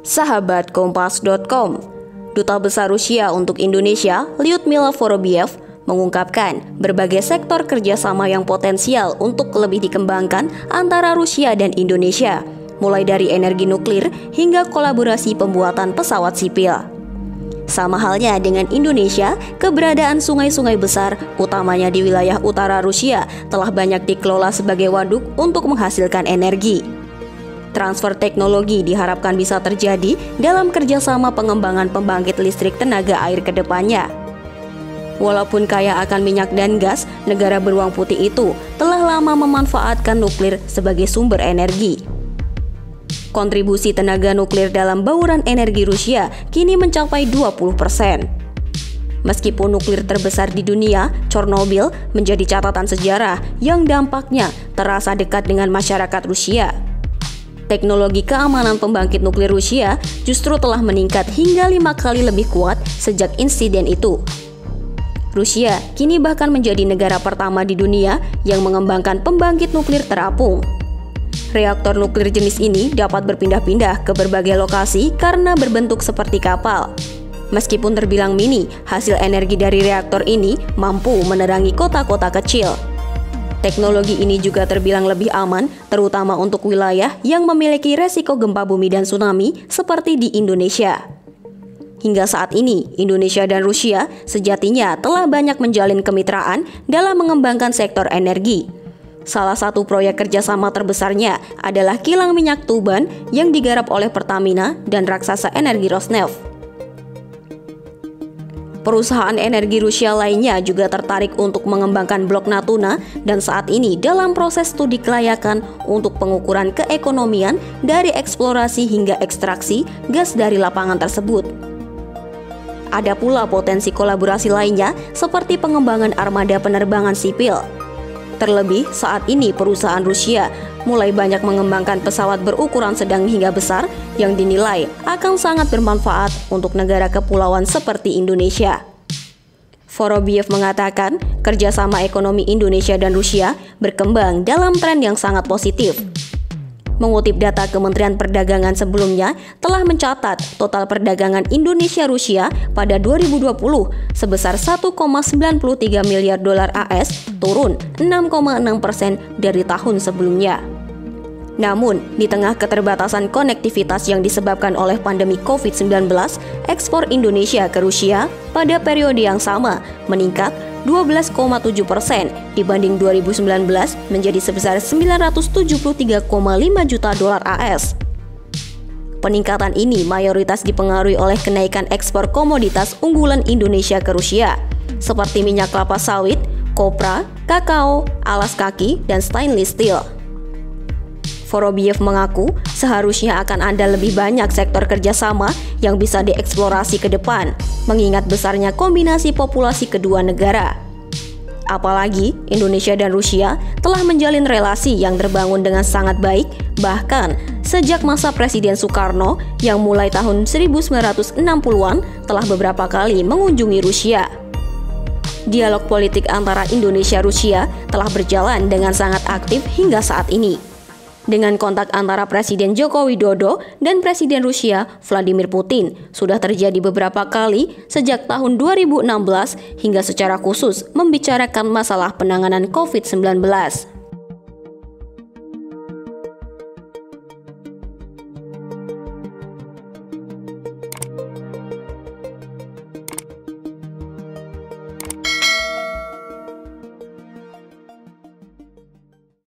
Sahabat Kompas.com, Duta Besar Rusia untuk Indonesia, Lyudmila Vorobiev, mengungkapkan berbagai sektor kerjasama yang potensial untuk lebih dikembangkan antara Rusia dan Indonesia, mulai dari energi nuklir hingga kolaborasi pembuatan pesawat sipil. Sama halnya dengan Indonesia, keberadaan sungai-sungai besar, utamanya di wilayah utara Rusia, telah banyak dikelola sebagai waduk untuk menghasilkan energi. Transfer teknologi diharapkan bisa terjadi dalam kerjasama pengembangan pembangkit listrik tenaga air ke depannya. Walaupun kaya akan minyak dan gas, negara beruang putih itu telah lama memanfaatkan nuklir sebagai sumber energi. Kontribusi tenaga nuklir dalam bauran energi Rusia kini mencapai 20%. Meskipun nuklir terbesar di dunia, Chernobyl menjadi catatan sejarah yang dampaknya terasa dekat dengan masyarakat Rusia. Teknologi keamanan pembangkit nuklir Rusia justru telah meningkat hingga 5 kali lebih kuat sejak insiden itu. Rusia kini bahkan menjadi negara pertama di dunia yang mengembangkan pembangkit nuklir terapung. Reaktor nuklir jenis ini dapat berpindah-pindah ke berbagai lokasi karena berbentuk seperti kapal. Meskipun terbilang mini, hasil energi dari reaktor ini mampu menerangi kota-kota kecil. Teknologi ini juga terbilang lebih aman, terutama untuk wilayah yang memiliki resiko gempa bumi dan tsunami seperti di Indonesia. Hingga saat ini, Indonesia dan Rusia sejatinya telah banyak menjalin kemitraan dalam mengembangkan sektor energi. Salah satu proyek kerjasama terbesarnya adalah kilang minyak Tuban yang digarap oleh Pertamina dan raksasa energi Rosneft. Perusahaan energi Rusia lainnya juga tertarik untuk mengembangkan blok Natuna dan saat ini dalam proses studi kelayakan untuk pengukuran keekonomian dari eksplorasi hingga ekstraksi gas dari lapangan tersebut. Ada pula potensi kolaborasi lainnya seperti pengembangan armada penerbangan sipil. Terlebih saat ini perusahaan Rusia mulai banyak mengembangkan pesawat berukuran sedang hingga besar yang dinilai akan sangat bermanfaat untuk negara kepulauan seperti Indonesia. Vorobiev mengatakan kerjasama ekonomi Indonesia dan Rusia berkembang dalam tren yang sangat positif. Mengutip data Kementerian Perdagangan sebelumnya telah mencatat total perdagangan Indonesia-Rusia pada 2020 sebesar 1,93 miliar dolar AS, turun 6,6% dari tahun sebelumnya. Namun, di tengah keterbatasan konektivitas yang disebabkan oleh pandemi COVID-19, ekspor Indonesia ke Rusia pada periode yang sama meningkat 12,7% dibanding 2019 menjadi sebesar 973,5 juta dolar AS. Peningkatan ini mayoritas dipengaruhi oleh kenaikan ekspor komoditas unggulan Indonesia ke Rusia, seperti minyak kelapa sawit, kopra, kakao, alas kaki, dan stainless steel. Vorobiev mengaku seharusnya akan ada lebih banyak sektor kerjasama yang bisa dieksplorasi ke depan, mengingat besarnya kombinasi populasi kedua negara. Apalagi Indonesia dan Rusia telah menjalin relasi yang terbangun dengan sangat baik, bahkan sejak masa Presiden Soekarno yang mulai tahun 1960-an telah beberapa kali mengunjungi Rusia. Dialog politik antara Indonesia-Rusia telah berjalan dengan sangat aktif hingga saat ini. Dengan kontak antara Presiden Joko Widodo dan Presiden Rusia Vladimir Putin sudah terjadi beberapa kali sejak tahun 2016 hingga secara khusus membicarakan masalah penanganan COVID-19.